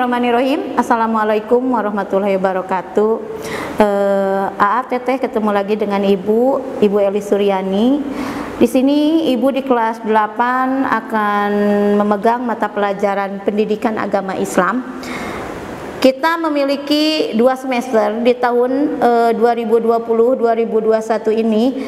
Bismillahirrahmanirrahim. Assalamualaikum warahmatullahi wabarakatuh. Teteh ketemu lagi dengan Ibu Eli Suryani. Di sini Ibu di kelas 8 akan memegang mata pelajaran pendidikan agama Islam. Kita memiliki 2 semester di tahun 2020-2021 ini.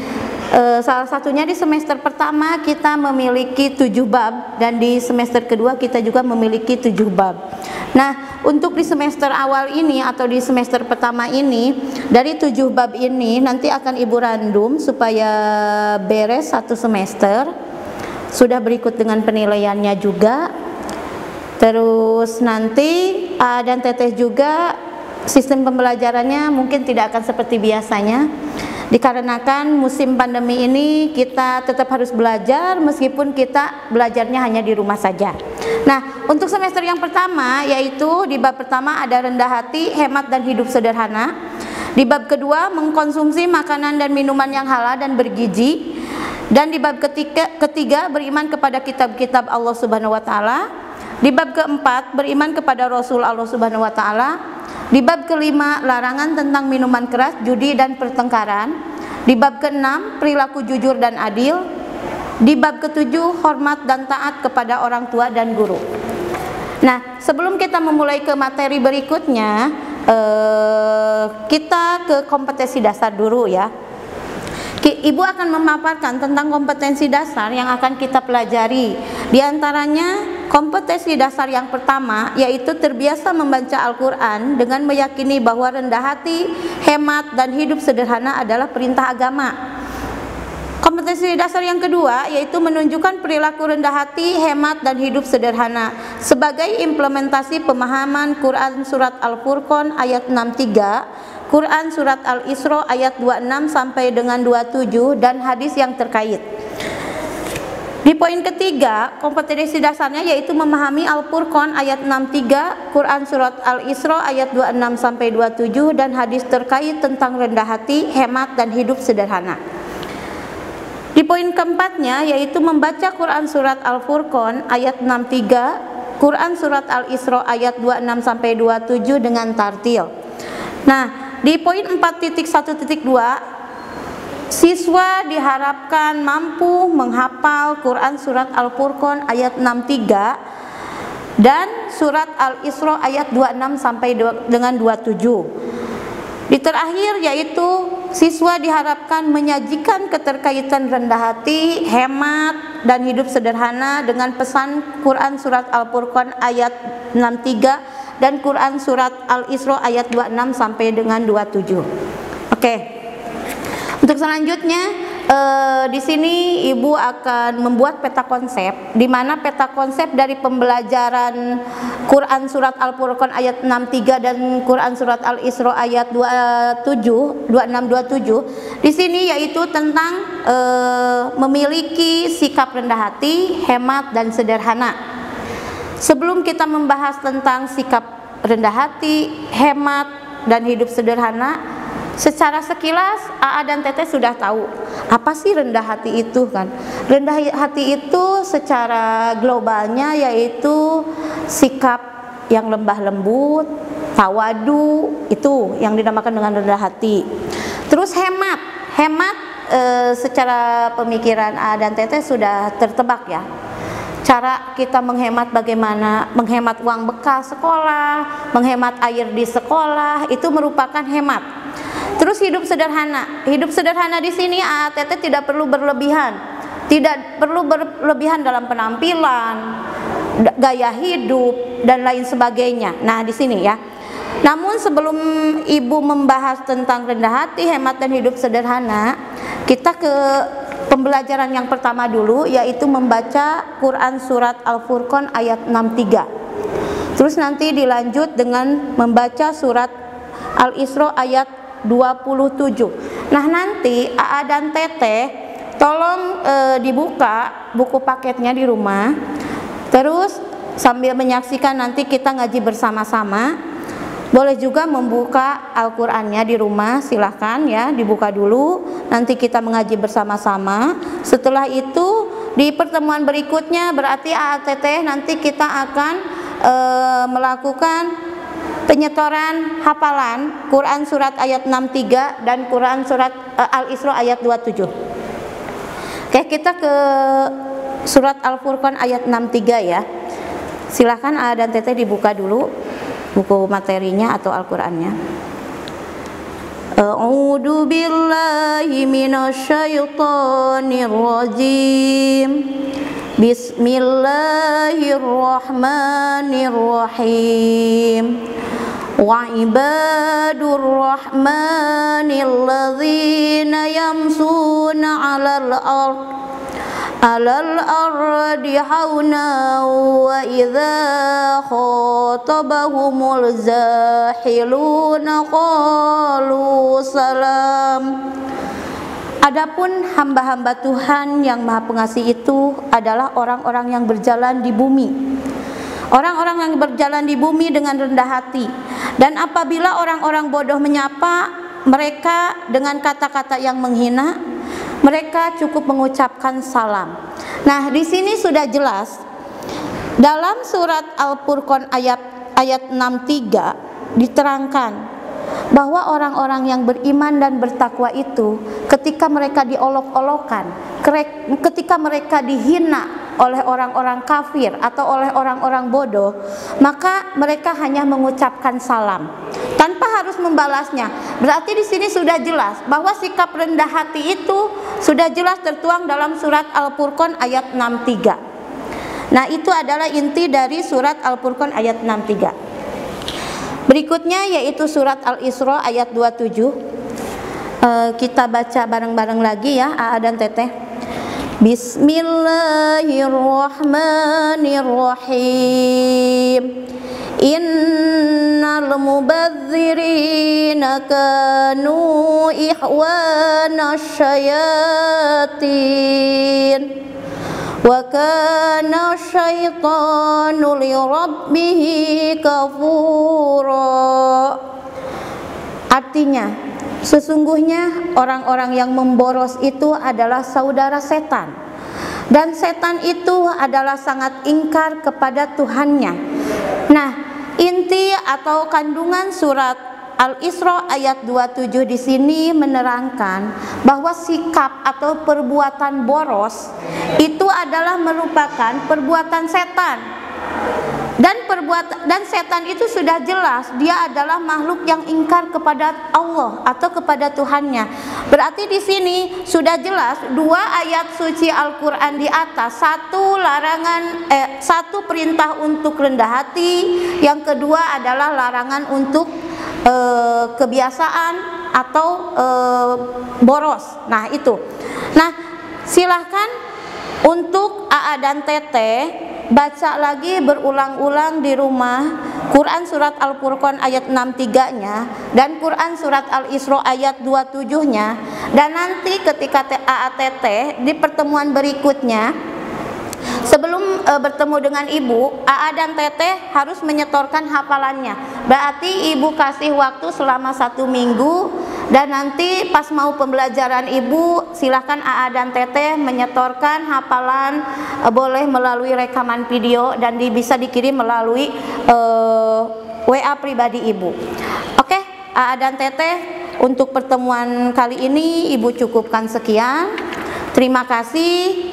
Salah satunya di semester pertama kita memiliki 7 bab dan di semester kedua kita juga memiliki 7 bab. Nah, untuk di semester awal ini atau di semester pertama ini, dari 7 bab ini nanti akan Ibu random supaya beres 1 semester. Sudah berikut dengan penilaiannya juga. Terus nanti dan Teteh juga sistem pembelajarannya mungkin tidak akan seperti biasanya. Dikarenakan musim pandemi ini kita tetap harus belajar meskipun kita belajarnya hanya di rumah saja. Nah, untuk semester yang pertama yaitu di bab pertama ada rendah hati, hemat dan hidup sederhana. Di bab kedua mengkonsumsi makanan dan minuman yang halal dan bergizi. Dan di bab ketiga beriman kepada kitab-kitab Allah Subhanahu wa taala. Di bab keempat beriman kepada Rasul Allah Subhanahu wa taala. Di bab kelima larangan tentang minuman keras, judi dan pertengkaran. Di bab keenam perilaku jujur dan adil. Di bab ketujuh hormat dan taat kepada orang tua dan guru. Nah, sebelum kita memulai ke materi berikutnya, kita ke kompetensi dasar dulu ya. Ibu akan memaparkan tentang kompetensi dasar yang akan kita pelajari. Di antaranya kompetensi dasar yang pertama yaitu terbiasa membaca Al-Quran dengan meyakini bahwa rendah hati, hemat, dan hidup sederhana adalah perintah agama. Kompetensi dasar yang kedua yaitu menunjukkan perilaku rendah hati, hemat, dan hidup sederhana sebagai implementasi pemahaman Quran Surat Al-Furqan ayat 63, Quran Surat Al-Isra ayat 26 sampai dengan 27 dan hadis yang terkait. Di poin ketiga, kompetensi dasarnya yaitu memahami Al-Furqan ayat 63, Quran Surat Al-Isra ayat 26 sampai 27 dan hadis terkait tentang rendah hati, hemat, dan hidup sederhana. Di poin keempatnya yaitu membaca Quran Surat Al-Furqan ayat 63, Quran Surat Al-Isra ayat 26 sampai 27 dengan tartil. Nah, di poin 4.1.2 siswa diharapkan mampu menghafal Quran Surat Al-Furqan ayat 63 dan Surat Al-Isra ayat 26 sampai dengan 27. Di terakhir yaitu siswa diharapkan menyajikan keterkaitan rendah hati, hemat, dan hidup sederhana dengan pesan Quran Surat Al-Furqan ayat 63 dan Quran Surat Al-Isra ayat 26 sampai dengan 27. Oke. Untuk selanjutnya di sini Ibu akan membuat peta konsep, di mana peta konsep dari pembelajaran Quran Surat Al-Furqan ayat 63 dan Quran Surat Al-Isra ayat 26 27. Di sini yaitu tentang memiliki sikap rendah hati, hemat, dan sederhana. Sebelum kita membahas tentang sikap rendah hati, hemat, dan hidup sederhana, secara sekilas AA dan Teteh sudah tahu apa sih rendah hati itu kan. Rendah hati itu secara globalnya yaitu sikap yang lembah lembut, tawadu, itu yang dinamakan dengan rendah hati. Terus hemat secara pemikiran AA dan Teteh sudah tertebak ya. Cara kita menghemat, bagaimana menghemat uang bekal sekolah, menghemat air di sekolah, itu merupakan hemat. Terus hidup sederhana. Hidup sederhana di sini Teteh tidak perlu berlebihan. Tidak perlu berlebihan dalam penampilan, gaya hidup, dan lain sebagainya. Nah, di sini ya. Namun sebelum Ibu membahas tentang rendah hati, hemat, dan hidup sederhana, kita ke pembelajaran yang pertama dulu yaitu membaca Quran Surat Al-Furqan ayat 63. Terus nanti dilanjut dengan membaca Surat Al-Isra ayat 27. Nah, nanti AA dan Teteh tolong dibuka buku paketnya di rumah. Terus sambil menyaksikan nanti kita ngaji bersama-sama. Boleh juga membuka Al-Qur'annya di rumah, silahkan ya, dibuka dulu. Nanti kita mengaji bersama-sama. Setelah itu di pertemuan berikutnya berarti AATT nanti kita akan melakukan penyetoran hafalan Quran surat ayat 63 dan Quran surat Al-Isra ayat 27. Oke, kita ke surat Al-Furqan ayat 63 ya. Silahkan A dan Teteh dibuka dulu buku materinya atau Al-Qur'annya. A'udzu billahi minasyaitonir rajim. Bismillahirrahmanirrahim. Wa ibadur rahmanil ladzina yamsuna 'alal ardi hauna wa idza khatabahumul zahiluna qalu salam. Adapun hamba-hamba Tuhan yang Maha Pengasih itu adalah orang-orang yang berjalan di bumi. Orang-orang yang berjalan di bumi dengan rendah hati. Dan apabila orang-orang bodoh menyapa mereka dengan kata-kata yang menghina, mereka cukup mengucapkan salam. Nah, di sini sudah jelas dalam surat Al-Furqan ayat 63 diterangkan bahwa orang-orang yang beriman dan bertakwa itu ketika mereka diolok-olokan, ketika mereka dihina oleh orang-orang kafir atau oleh orang-orang bodoh, maka mereka hanya mengucapkan salam tanpa harus membalasnya. Berarti di sini sudah jelas bahwa sikap rendah hati itu sudah jelas tertuang dalam surat Al-Furqan ayat 63. Nah, itu adalah inti dari surat Al-Furqan ayat 63. Berikutnya yaitu surat Al-Isra ayat 27. Kita baca bareng-bareng lagi ya, A dan Teteh. Bismillahirrahmanirrahim. Innal mubadzirina kanu ikhwanasy syayatin wa kana syaitanu li rabbih kafura. Artinya, sesungguhnya orang-orang yang memboros itu adalah saudara setan, dan setan itu adalah sangat ingkar kepada Tuhannya. Nah, inti atau kandungan surat Al-Isra ayat 27 di sini menerangkan bahwa sikap atau perbuatan boros itu adalah merupakan perbuatan setan. Dan setan itu sudah jelas dia adalah makhluk yang ingkar kepada Allah atau kepada Tuhannya. Berarti di sini sudah jelas dua ayat suci Al-Qur'an di atas, satu perintah untuk rendah hati, yang kedua adalah larangan untuk kebiasaan atau boros. Nah, itu. Nah, silahkan untuk AA dan Teteh baca lagi berulang-ulang di rumah Quran surat Al-Furqan ayat 63-nya dan Quran surat Al-Isra ayat 27-nya, dan nanti ketika AA Teteh di pertemuan berikutnya sebelum bertemu dengan ibu, AA dan Teteh harus menyetorkan hafalannya. Berarti ibu kasih waktu selama 1 minggu, dan nanti pas mau pembelajaran ibu silahkan AA dan Teteh menyetorkan hafalan, boleh melalui rekaman video dan bisa dikirim melalui WA pribadi ibu. Oke, AA dan Teteh, untuk pertemuan kali ini ibu cukupkan sekian. Terima kasih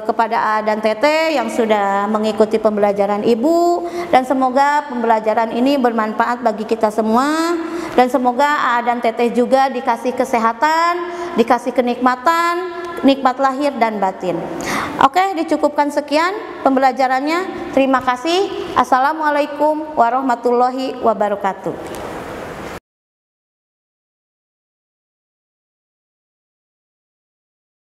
kepada A dan Teteh yang sudah mengikuti pembelajaran ibu, dan semoga pembelajaran ini bermanfaat bagi kita semua, dan semoga A dan Teteh juga dikasih kesehatan, dikasih kenikmatan, nikmat lahir dan batin. Oke, dicukupkan sekian pembelajarannya. Terima kasih. Assalamualaikum warahmatullahi wabarakatuh.